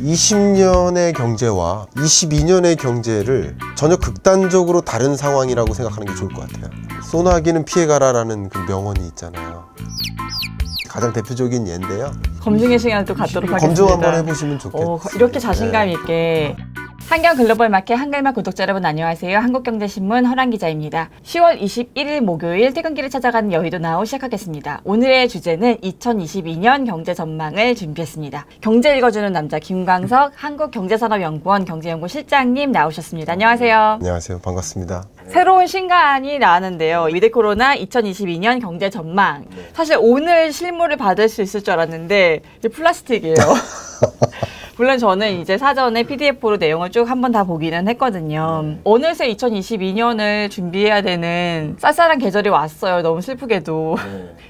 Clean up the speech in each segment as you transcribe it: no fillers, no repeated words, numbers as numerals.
20년의 경제와 22년의 경제를 전혀 극단적으로 다른 상황이라고 생각하는 게 좋을 것 같아요. 소나기는 피해가라라는 그 명언이 있잖아요. 가장 대표적인 예인데요. 검증의 시간을 또 갖도록 하겠습니다. 검증 한번 해보시면 좋겠어요. 이렇게 자신감 있게. 한경 글로벌 마켓 한글마 구독자 여러분 안녕하세요. 한국경제신문 허란 기자입니다. 10월 21일 목요일 퇴근길을 찾아가는 여의도 나우 시작하겠습니다. 오늘의 주제는 2022년 경제 전망을 준비했습니다. 경제 읽어주는 남자 김광석 한국경제산업연구원 경제연구 실장님 나오셨습니다. 안녕하세요. 안녕하세요. 반갑습니다. 새로운 신간이 나왔는데요. 위드 코로나 2022년 경제 전망. 사실 오늘 실물을 받을 수 있을 줄 알았는데 이게 플라스틱이에요. 물론 저는 이제 사전에 PDF로 내용을 쭉 한번 다 보기는 했거든요. 어느새 2022년을 준비해야 되는 쌀쌀한 계절이 왔어요. 너무 슬프게도.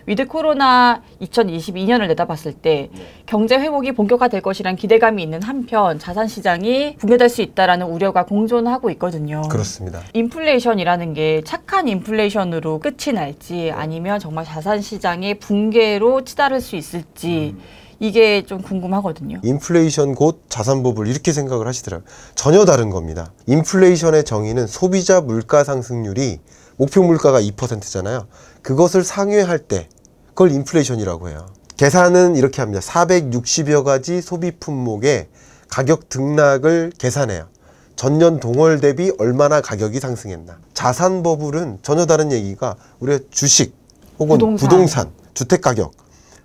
위드 코로나 2022년을 내다봤을 때 경제 회복이 본격화될 것이란 기대감이 있는 한편 자산 시장이 붕괴될 수 있다는 우려가 공존하고 있거든요. 그렇습니다. 인플레이션이라는 게 착한 인플레이션으로 끝이 날지 아니면 정말 자산 시장의 붕괴로 치달을 수 있을지 이게 좀 궁금하거든요. 인플레이션 곧 자산보불 이렇게 생각을 하시더라고요. 전혀 다른 겁니다. 인플레이션의 정의는 소비자 물가 상승률이 목표 물가가 2%잖아요. 그것을 상회할 때 그걸 인플레이션이라고 해요. 계산은 이렇게 합니다. 460여 가지 소비 품목의 가격 등락을 계산해요. 전년 동월 대비 얼마나 가격이 상승했나. 자산버블은 전혀 다른 얘기가 우리가 주식 혹은 부동산, 주택가격,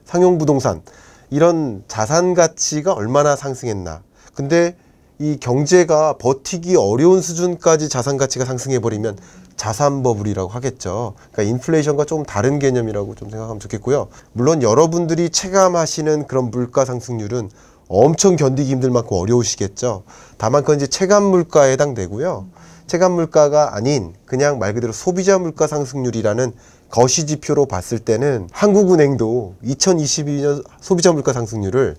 상용부동산 이런 자산 가치가 얼마나 상승했나. 근데 이 경제가 버티기 어려운 수준까지 자산 가치가 상승해 버리면 자산 버블이라고 하겠죠. 그러니까 인플레이션과 좀 다른 개념이라고 좀 생각하면 좋겠고요. 물론 여러분들이 체감하시는 그런 물가 상승률은 엄청 견디기 힘들 만큼 어려우시겠죠. 다만 그건 이제 체감 물가에 해당되고요. 체감 물가가 아닌 그냥 말 그대로 소비자 물가 상승률이라는 거시지표로 봤을 때는 한국은행도 2022년 소비자 물가 상승률을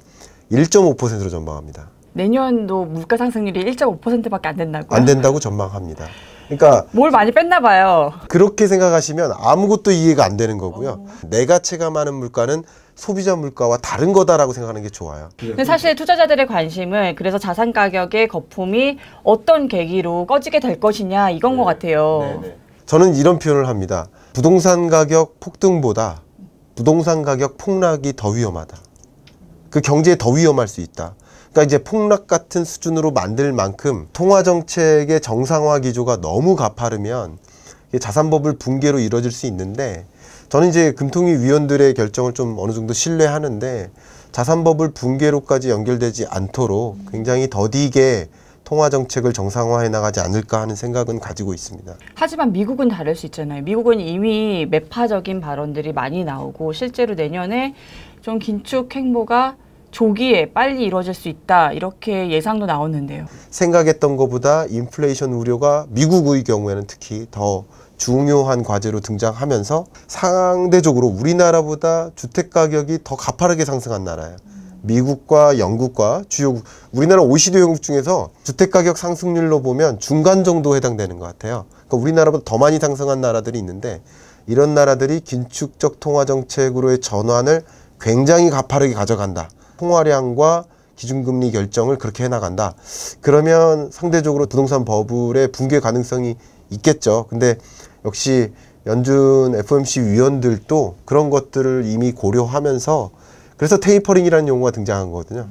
1.5%로 전망합니다. 내년도 물가 상승률이 1.5%밖에 안 된다고요? 안 된다고 전망합니다. 그러니까 뭘 많이 뺐나 봐요. 그렇게 생각하시면 아무것도 이해가 안 되는 거고요. 내가 체감하는 물가는 소비자 물가와 다른 거다라고 생각하는 게 좋아요. 근데 사실 투자자들의 관심은 그래서 자산 가격의 거품이 어떤 계기로 꺼지게 될 것이냐 이건 것 같아요. 저는 이런 표현을 합니다. 부동산 가격 폭등보다 부동산 가격 폭락이 더 위험하다. 그 경제에 더 위험할 수 있다. 그러니까 이제 폭락 같은 수준으로 만들 만큼 통화정책의 정상화 기조가 너무 가파르면 자산버블 붕괴로 이루어질 수 있는데 저는 이제 금통위 위원들의 결정을 좀 어느 정도 신뢰하는데 자산버블 붕괴로까지 연결되지 않도록 굉장히 더디게 통화정책을 정상화해 나가지 않을까 하는 생각은 가지고 있습니다. 하지만 미국은 다를 수 있잖아요. 미국은 이미 매파적인 발언들이 많이 나오고 실제로 내년에 좀 긴축 행보가 조기에 빨리 이루어질 수 있다 이렇게 예상도 나오는데요. 생각했던 것보다 인플레이션 우려가 미국의 경우에는 특히 더 중요한 과제로 등장하면서 상대적으로 우리나라보다 주택가격이 더 가파르게 상승한 나라예요. 미국과 영국과 주요 우리나라 OECD 회원국 중에서 주택가격 상승률로 보면 중간 정도 해당되는 것 같아요. 그러니까 우리나라보다 더 많이 상승한 나라들이 있는데 이런 나라들이 긴축적 통화정책으로의 전환을 굉장히 가파르게 가져간다. 통화량과 기준금리 결정을 그렇게 해나간다. 그러면 상대적으로 부동산 버블의 붕괴 가능성이 있겠죠. 근데 역시 연준 FOMC 위원들도 그런 것들을 이미 고려하면서 그래서 테이퍼링이라는 용어가 등장한 거거든요.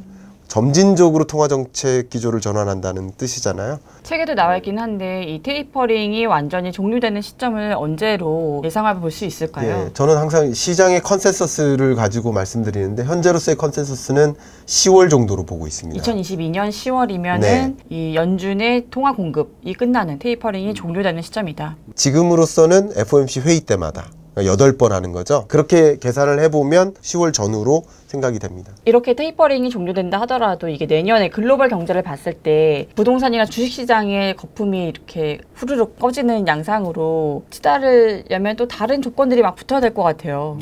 점진적으로 통화정책 기조를 전환한다는 뜻이잖아요. 책에도 나와 있긴 한데 이 테이퍼링이 완전히 종료되는 시점을 언제로 예상해 볼 수 있을까요? 예, 저는 항상 시장의 컨센서스를 가지고 말씀드리는데 현재로서의 컨센서스는 10월 정도로 보고 있습니다. 2022년 10월이면은 이 연준의 통화 공급이 끝나는 테이퍼링이 종료되는 시점이다. 지금으로서는 FOMC 회의 때마다 8번 하는 거죠. 그렇게 계산을 해보면 10월 전후로 생각이 됩니다. 이렇게 테이퍼링이 종료된다 하더라도 이게 내년에 글로벌 경제를 봤을 때 부동산이나 주식시장의 거품이 이렇게 후루룩 꺼지는 양상으로 치달으려면 또 다른 조건들이 막 붙어야 될 것 같아요.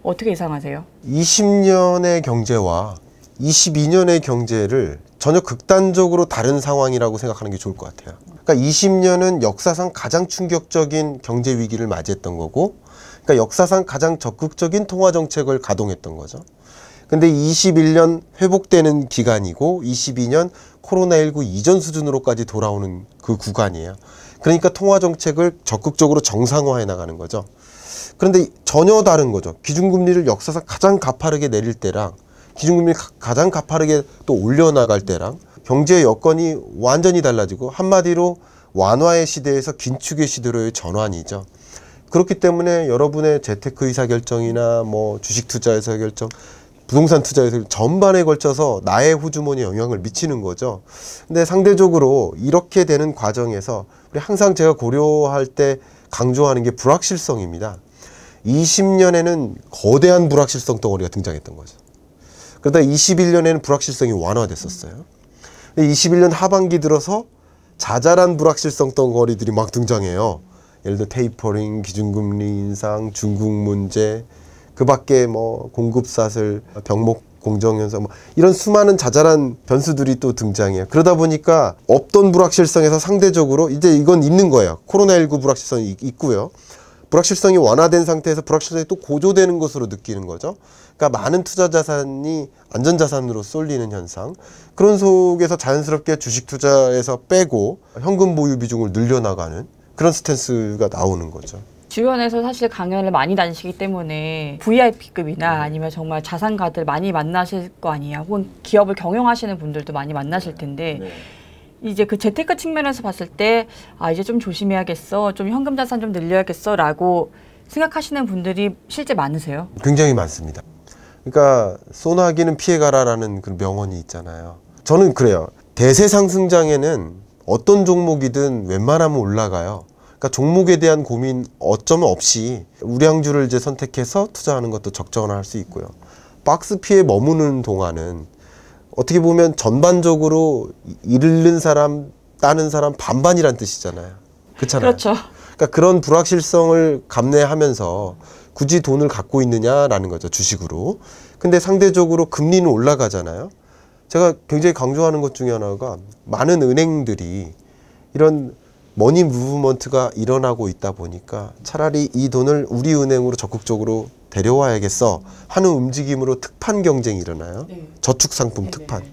어떻게 예상하세요? 20년의 경제와 22년의 경제를 전혀 극단적으로 다른 상황이라고 생각하는 게 좋을 것 같아요. 그러니까 20년은 역사상 가장 충격적인 경제 위기를 맞이했던 거고 그러니까 역사상 가장 적극적인 통화정책을 가동했던 거죠. 근데 21년 회복되는 기간이고 22년 코로나19 이전 수준으로까지 돌아오는 그 구간이에요. 그러니까 통화 정책을 적극적으로 정상화해 나가는 거죠. 그런데 전혀 다른 거죠. 기준금리를 역사상 가장 가파르게 내릴 때랑 기준금리를 가장 가파르게 또 올려나갈 때랑 경제 여건이 완전히 달라지고 한마디로 완화의 시대에서 긴축의 시대로의 전환이죠. 그렇기 때문에 여러분의 재테크 의사결정이나 뭐 주식 투자 의사결정, 부동산 투자 의사결정 전반에 걸쳐서 나의 호주머니에 영향을 미치는 거죠. 근데 상대적으로 이렇게 되는 과정에서 우리 항상 제가 고려할 때 강조하는 게 불확실성입니다. 20년에는 거대한 불확실성 덩어리가 등장했던 거죠. 그러다 21년에는 불확실성이 완화됐었어요. 21년 하반기 들어서 자잘한 불확실성 덩어리들이 막 등장해요. 예를 들어 테이퍼링, 기준금리 인상, 중국 문제, 그 밖에 뭐 공급사슬, 병목 공정현상 뭐 이런 수많은 자잘한 변수들이 또 등장해요. 그러다 보니까 없던 불확실성에서 상대적으로 이제 이건 있는 거예요. 코로나19 불확실성이 있고요. 불확실성이 완화된 상태에서 불확실성이 또 고조되는 것으로 느끼는 거죠. 그러니까 많은 투자 자산이 안전자산으로 쏠리는 현상. 그런 속에서 자연스럽게 주식 투자에서 빼고 현금 보유 비중을 늘려나가는 그런 스탠스가 나오는 거죠. 주변에서 사실 강연을 많이 다니시기 때문에 VIP급이나 아니면 정말 자산가들 많이 만나실 거 아니에요. 혹은 기업을 경영하시는 분들도 많이 만나실 텐데 이제 그 재테크 측면에서 봤을 때 아 이제 좀 조심해야겠어, 좀 현금 자산 좀 늘려야겠어라고 생각하시는 분들이 실제 많으세요? 굉장히 많습니다. 그러니까 소나기는 피해가라라는 그 명언이 있잖아요. 저는 그래요. 대세 상승장에는 어떤 종목이든 웬만하면 올라가요. 그러니까 종목에 대한 고민 어쩌면 없이 우량주를 이제 선택해서 투자하는 것도 적정할 수 있고요. 박스 피에 머무는 동안은 어떻게 보면 전반적으로 잃는 사람, 따는 사람 반반이란 뜻이잖아요. 그렇잖아요. 그렇죠. 그러니까 그런 불확실성을 감내하면서 굳이 돈을 갖고 있느냐라는 거죠, 주식으로. 근데 상대적으로 금리는 올라가잖아요. 제가 굉장히 강조하는 것 중에 하나가 많은 은행들이 이런 머니 무브먼트가 일어나고 있다 보니까 차라리 이 돈을 우리 은행으로 적극적으로 데려와야겠어 하는 움직임으로 특판 경쟁이 일어나요. 저축 상품 특판.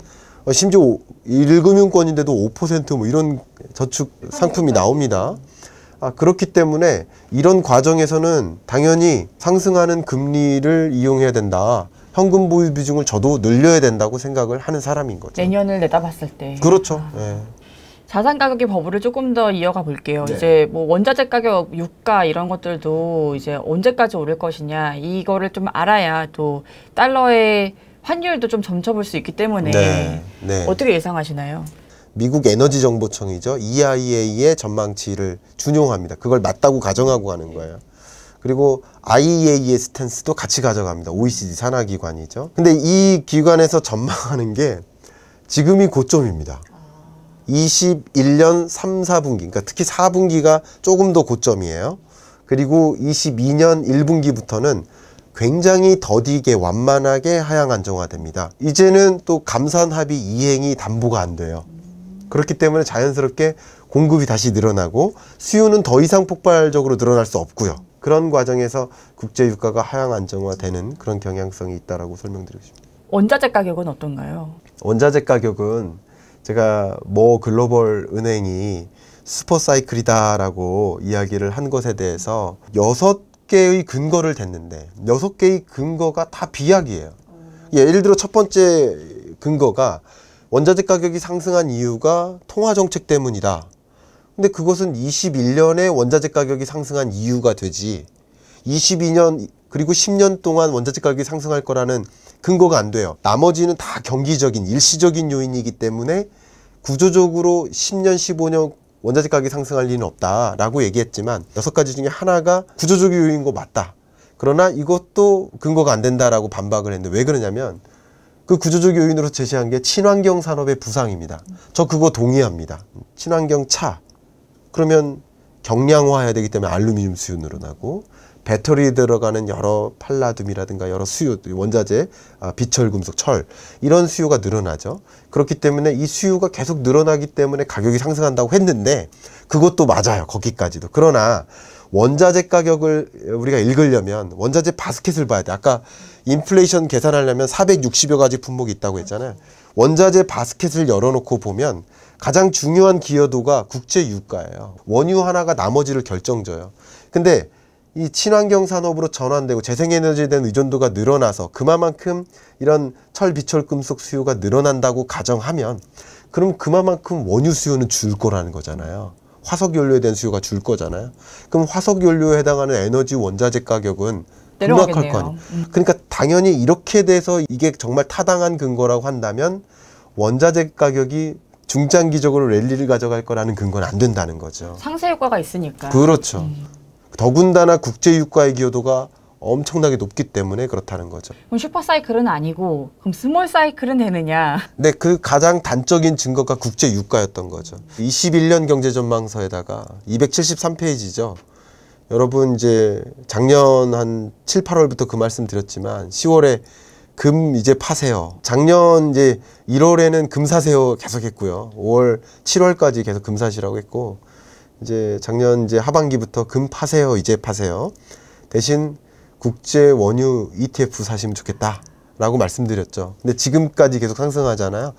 심지어 1금융권인데도 5% 이런 저축 상품이 나옵니다. 그렇기 때문에 이런 과정에서는 당연히 상승하는 금리를 이용해야 된다. 현금 보유 비중을 저도 늘려야 된다고 생각을 하는 사람인 거죠. 내년을 내다봤을 때. 그렇죠. 네. 자산 가격의 버블을 조금 더 이어가 볼게요. 네. 이제 뭐 원자재 가격, 유가 이런 것들도 이제 언제까지 오를 것이냐 이거를 좀 알아야 또 달러의 환율도 좀 점쳐볼 수 있기 때문에 네. 어떻게 예상하시나요? 미국 에너지 정보청이죠. EIA의 전망치를 준용합니다. 그걸 맞다고 가정하고 가는 거예요. 그리고 IEA의 스탠스도 같이 가져갑니다. OECD 산하기관이죠. 근데 이 기관에서 전망하는 게 지금이 고점입니다. 21년 3, 4분기, 그러니까 특히 4분기가 조금 더 고점이에요. 그리고 22년 1분기부터는 굉장히 더디게 완만하게 하향 안정화됩니다. 이제는 또 감산 합의 이행이 담보가 안 돼요. 그렇기 때문에 자연스럽게 공급이 다시 늘어나고 수요는 더 이상 폭발적으로 늘어날 수 없고요. 그런 과정에서 국제 유가가 하향 안정화되는 그런 경향성이 있다라고 설명드리고 싶습니다. 원자재 가격은 어떤가요? 원자재 가격은 제가 모 글로벌 은행이 슈퍼사이클이다라고 이야기를 한 것에 대해서 6개의 근거를 댔는데 6개의 근거가 다 비약이에요. 예를 들어 첫 번째 근거가 원자재 가격이 상승한 이유가 통화정책 때문이다. 근데 그것은 21년에 원자재 가격이 상승한 이유가 되지 22년 그리고 10년 동안 원자재 가격이 상승할 거라는 근거가 안 돼요. 나머지는 다 경기적인 일시적인 요인이기 때문에 구조적으로 10년, 15년 원자재 가격이 상승할 리는 없다라고 얘기했지만 6가지 중에 하나가 구조적인 요인인 거 맞다. 그러나 이것도 근거가 안 된다라고 반박을 했는데 왜 그러냐면 그 구조적 요인으로 제시한 게 친환경 산업의 부상입니다. 저 그거 동의합니다. 친환경 차. 그러면 경량화해야 되기 때문에 알루미늄 수요 늘어나고 배터리에 들어가는 여러 팔라듐이라든가 여러 수요, 원자재, 비철금속, 철 이런 수요가 늘어나죠. 그렇기 때문에 이 수요가 계속 늘어나기 때문에 가격이 상승한다고 했는데 그것도 맞아요. 거기까지도. 그러나 원자재 가격을 우리가 읽으려면 원자재 바스켓을 봐야 돼. 아까 인플레이션 계산하려면 460여 가지 품목이 있다고 했잖아요. 원자재 바스켓을 열어놓고 보면 가장 중요한 기여도가 국제 유가예요. 원유 하나가 나머지를 결정져요. 근데 이 친환경 산업으로 전환되고 재생에너지에 대한 의존도가 늘어나서 그만큼 이런 철, 비철, 금속 수요가 늘어난다고 가정하면 그럼 그만큼 원유 수요는 줄 거라는 거잖아요. 화석연료에 대한 수요가 줄 거잖아요. 그럼 화석연료에 해당하는 에너지 원자재 가격은 급락할 거 아니에요. 그러니까 당연히 이렇게 돼서 이게 정말 타당한 근거라고 한다면 원자재 가격이 중장기적으로 랠리를 가져갈 거라는 근거는 안 된다는 거죠. 상세 효과가 있으니까. 그렇죠. 더군다나 국제유가의 기여도가 엄청나게 높기 때문에 그렇다는 거죠. 그럼 슈퍼사이클은 아니고 그럼 스몰사이클은 되느냐? 근데 그 가장 단적인 증거가 국제유가였던 거죠. 21년 경제전망서에다가 273페이지죠. 여러분 이제 작년 한 7, 8월부터 그 말씀 드렸지만 10월에 금 이제 파세요. 작년 이제 1월에는 금 사세요 계속 했고요. 5월, 7월까지 계속 금 사시라고 했고 이제 작년 이제 하반기부터 금 파세요, 이제 파세요. 대신 국제 원유 ETF 사시면 좋겠다라고 말씀드렸죠. 근데 지금까지 계속 상승하잖아요.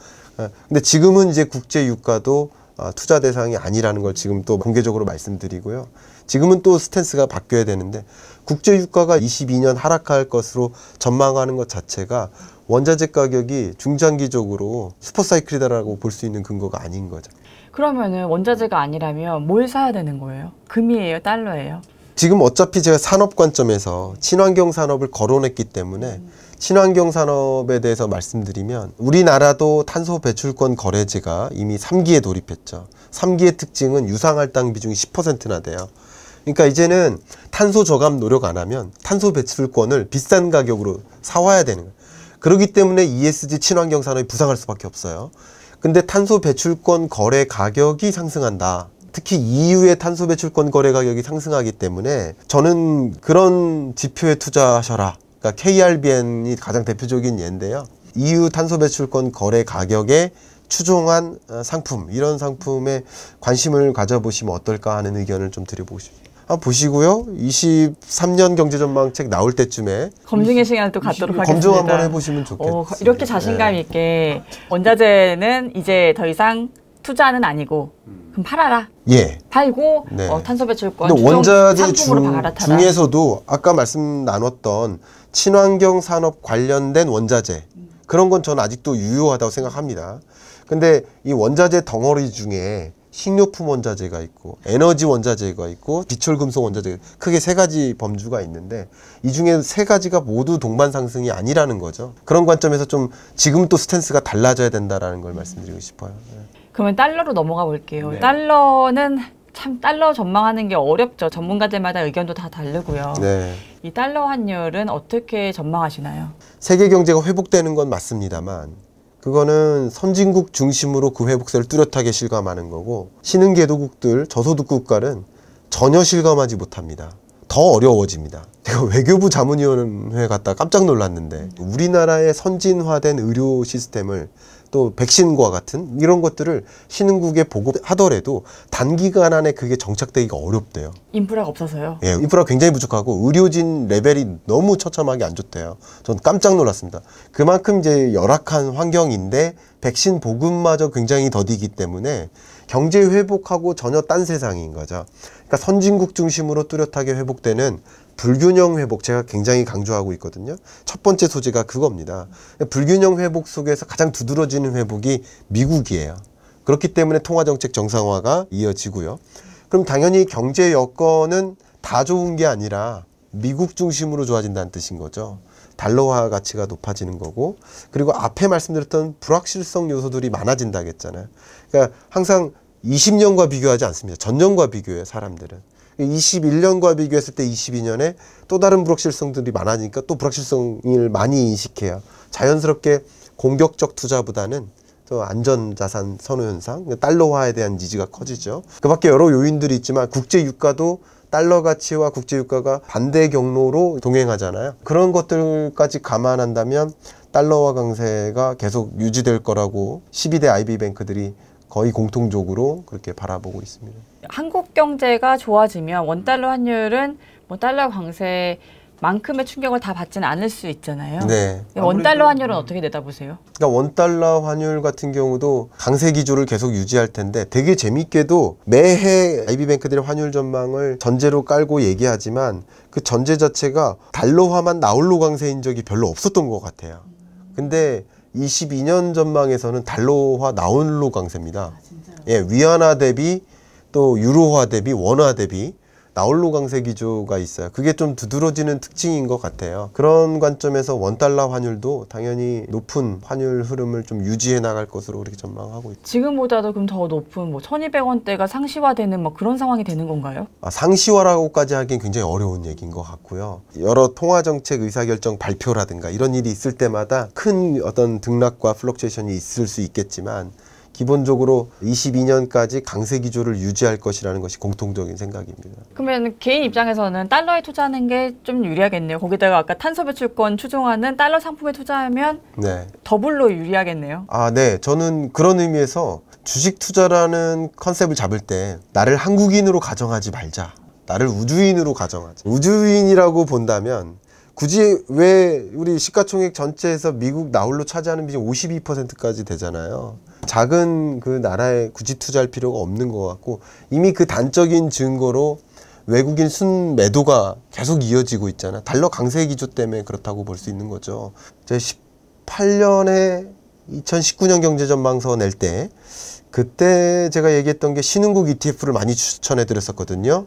근데 지금은 이제 국제 유가도 투자 대상이 아니라는 걸 지금 또 공개적으로 말씀드리고요. 지금은 또 스탠스가 바뀌어야 되는데 국제 유가가 22년 하락할 것으로 전망하는 것 자체가 원자재 가격이 중장기적으로 슈퍼사이클이다라고 볼 수 있는 근거가 아닌 거죠. 그러면은 원자재가 아니라면 뭘 사야 되는 거예요? 금이에요, 달러예요? 지금 어차피 제가 산업 관점에서 친환경 산업을 거론했기 때문에 친환경 산업에 대해서 말씀드리면 우리나라도 탄소 배출권 거래제가 이미 3기에 돌입했죠. 3기의 특징은 유상할당 비중이 10%나 돼요. 그러니까 이제는 탄소 저감 노력 안 하면 탄소 배출권을 비싼 가격으로 사와야 되는 거예요. 그렇기 때문에 ESG 친환경 산업이 부상할 수밖에 없어요. 근데 탄소 배출권 거래 가격이 상승한다. 특히 EU의 탄소 배출권 거래 가격이 상승하기 때문에 저는 그런 지표에 투자하셔라. 그러니까 KRBN이 가장 대표적인 예인데요. EU 탄소 배출권 거래 가격에 추종한 상품, 이런 상품에 관심을 가져보시면 어떨까 하는 의견을 좀 드려보고 싶습니다. 한번 보시고요. 23년 경제전망책 나올 때쯤에 검증의 시간을 또 갖도록 하겠습니다. 검증 한번 해보시면 좋겠습니다. 이렇게 자신감 있게 원자재는 이제 더 이상 투자는 아니고 그럼 팔아라. 예. 팔고 네. 탄소 배출권 근데 추종 원자재 상품으로 갈아타라. 중에서도 아까 말씀 나눴던 친환경 산업 관련된 원자재 그런 건 저는 아직도 유효하다고 생각합니다. 근데 이 원자재 덩어리 중에 식료품 원자재가 있고 에너지 원자재가 있고 비철금속 원자재 크게 세 가지 범주가 있는데 이 중에 세 가지가 모두 동반 상승이 아니라는 거죠. 그런 관점에서 좀 지금 또 스탠스가 달라져야 된다라는 걸 말씀드리고 싶어요. 네. 그러면 달러로 넘어가 볼게요. 네. 달러는 참 달러 전망하는 게 어렵죠. 전문가들마다 의견도 다 다르고요. 네. 이 달러 환율은 어떻게 전망하시나요? 세계 경제가 회복되는 건 맞습니다만 그거는 선진국 중심으로 그 회복세를 뚜렷하게 실감하는 거고 신흥개도국들, 저소득 국가는 전혀 실감하지 못합니다. 더 어려워집니다. 제가 외교부 자문위원회 갔다 깜짝 놀랐는데 우리나라의 선진화된 의료 시스템을 또 백신과 같은 이런 것들을 신흥국에 보급하더라도 단기간 안에 그게 정착되기가 어렵대요. 인프라가 없어서요. 예, 인프라가 굉장히 부족하고 의료진 레벨이 너무 처참하게 안 좋대요. 전 깜짝 놀랐습니다. 그만큼 이제 열악한 환경인데 백신 보급마저 굉장히 더디기 때문에 경제 회복하고 전혀 딴 세상인 거죠. 그러니까 선진국 중심으로 뚜렷하게 회복되는 불균형 회복, 제가 굉장히 강조하고 있거든요. 첫 번째 소재가 그겁니다. 불균형 회복 속에서 가장 두드러지는 회복이 미국이에요. 그렇기 때문에 통화정책 정상화가 이어지고요. 그럼 당연히 경제 여건은 다 좋은 게 아니라 미국 중심으로 좋아진다는 뜻인 거죠. 달러화 가치가 높아지는 거고, 그리고 앞에 말씀드렸던 불확실성 요소들이 많아진다고 했잖아요. 그러니까 항상 20년과 비교하지 않습니다. 전년과 비교해요, 사람들은. 21년과 비교했을 때 22년에 또 다른 불확실성들이 많아지니까 또 불확실성을 많이 인식해요. 자연스럽게 공격적 투자보다는 또 안전자산 선호 현상, 달러화에 대한 니즈가 커지죠. 그 밖에 여러 요인들이 있지만 국제유가도 달러 가치와 국제유가가 반대 경로로 동행하잖아요. 그런 것들까지 감안한다면 달러화 강세가 계속 유지될 거라고 12대 IB뱅크들이 거의 공통적으로 그렇게 바라보고 있습니다. 한국 경제가 좋아지면 원달러 환율은 뭐 달러 강세만큼의 충격을 다 받지는 않을 수 있잖아요. 네. 원달러 환율은 어떻게 내다보세요? 그러니까 원달러 환율 같은 경우도 강세 기조를 계속 유지할 텐데 되게 재밌게도 매해 IB뱅크들의 환율 전망을 전제로 깔고 얘기하지만 그 전제 자체가 달러화만 나홀로 강세인 적이 별로 없었던 것 같아요. 근데 22년 전망에서는 달러화 나홀로 강세입니다. 예, 위안화 대비 또 유로화 대비 원화 대비 나홀로 강세 기조가 있어요. 그게 좀 두드러지는 특징인 것 같아요. 그런 관점에서 원달러 환율도 당연히 높은 환율 흐름을 좀 유지해 나갈 것으로 그렇게 전망하고 있죠. 지금보다도 그럼 더 높은 뭐 1,200원대가 상시화되는 뭐 그런 상황이 되는 건가요? 상시화라고까지 하긴 굉장히 어려운 얘기인 것 같고요. 여러 통화정책 의사결정 발표라든가 이런 일이 있을 때마다 큰 어떤 등락과 플럭추에이션이 있을 수 있겠지만 기본적으로 22년까지 강세 기조를 유지할 것이라는 것이 공통적인 생각입니다. 그러면 개인 입장에서는 달러에 투자하는 게 좀 유리하겠네요. 거기다가 아까 탄소 배출권 추종하는 달러 상품에 투자하면 네. 더블로 유리하겠네요. 네. 저는 그런 의미에서 주식 투자라는 컨셉을 잡을 때 나를 한국인으로 가정하지 말자. 나를 우주인으로 가정하자. 우주인이라고 본다면 굳이 왜 우리 시가총액 전체에서 미국 나홀로 차지하는 비중이 52%까지 되잖아요. 작은 그 나라에 굳이 투자할 필요가 없는 것 같고 이미 그 단적인 증거로 외국인 순매도가 계속 이어지고 있잖아요. 달러 강세 기조 때문에 그렇다고 볼 수 있는 거죠. 제가 18년에 2019년 경제전망서 낼 때 그때 제가 얘기했던 게 신흥국 ETF를 많이 추천해 드렸었거든요.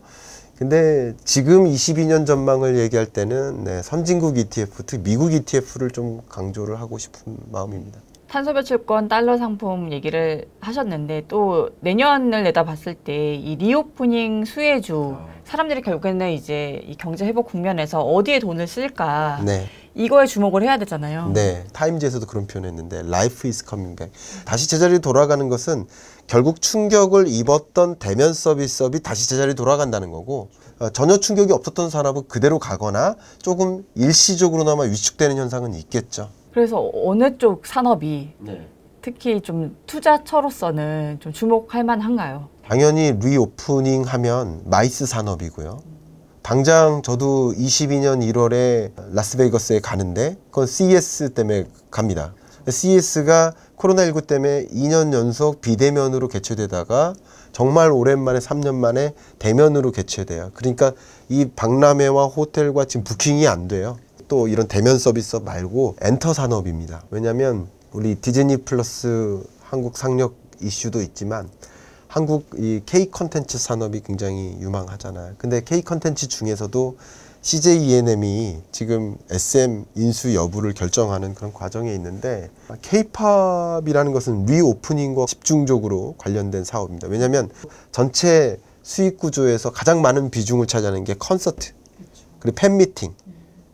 근데 지금 22년 전망을 얘기할 때는 선진국 ETF, 특히 미국 ETF를 좀 강조를 하고 싶은 마음입니다. 탄소 배출권 달러 상품 얘기를 하셨는데 또 내년을 내다봤을 때 이 리오프닝 수혜주 사람들이 결국에는 이제 이 경제 회복 국면에서 어디에 돈을 쓸까 이거에 주목을 해야 되잖아요. 네, 타임즈에서도 그런 표현했는데 Life is coming back. 다시 제자리로 돌아가는 것은 결국 충격을 입었던 대면 서비스업이 다시 제자리로 돌아간다는 거고 전혀 충격이 없었던 산업은 그대로 가거나 조금 일시적으로나마 위축되는 현상은 있겠죠. 그래서 어느 쪽 산업이 특히 좀 투자처로서는 좀 주목할 만한가요? 당연히 리오프닝 하면 마이스 산업이고요. 당장 저도 22년 1월에 라스베이거스에 가는데 그건 CES 때문에 갑니다. CES가 코로나19 때문에 2년 연속 비대면으로 개최되다가 정말 오랜만에 3년 만에 대면으로 개최돼요. 그러니까 이 박람회와 호텔과 지금 부킹이 안 돼요. 또 이런 대면 서비스 말고 엔터 산업입니다. 왜냐하면 우리 디즈니 플러스 한국 상력 이슈도 있지만 한국 이 K 컨텐츠 산업이 굉장히 유망하잖아요. 근데 K 컨텐츠 중에서도 CJ ENM이 지금 SM 인수 여부를 결정하는 그런 과정에 있는데 K-팝이라는 것은 리오프닝과 집중적으로 관련된 사업입니다. 왜냐하면 전체 수익 구조에서 가장 많은 비중을 차지하는 게 콘서트, 그리고 팬미팅,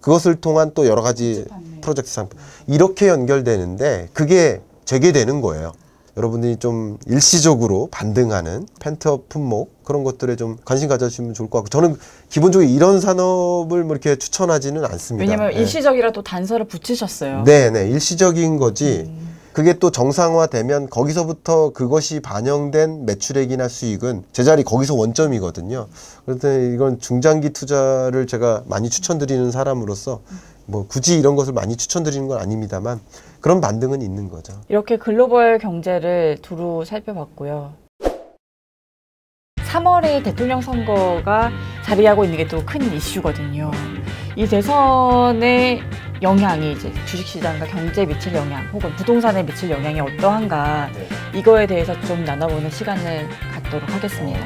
그것을 통한 또 여러 가지 프로젝트 상품 이렇게 연결되는데 그게 재개되는 거예요. 여러분들이 좀 일시적으로 반등하는 펜트업 품목 그런 것들에 좀 관심 가져주시면 좋을 것 같고 저는 기본적으로 이런 산업을 뭐 이렇게 추천하지는 않습니다. 왜냐면 일시적이라도 단서를 붙이셨어요. 네네 일시적인 거지. 그게 또 정상화되면 거기서부터 그것이 반영된 매출액이나 수익은 제자리 거기서 원점이거든요. 그래서 이건 중장기 투자를 제가 많이 추천드리는 사람으로서 뭐 굳이 이런 것을 많이 추천드리는 건 아닙니다만 그런 반등은 있는 거죠. 이렇게 글로벌 경제를 두루 살펴봤고요. 3월에 대통령 선거가 자리하고 있는 게 또 큰 이슈거든요. 이 대선의 영향이 이제 주식시장과 경제에 미칠 영향 혹은 부동산에 미칠 영향이 어떠한가 이거에 대해서 좀 나눠보는 시간을 갖도록 하겠습니다.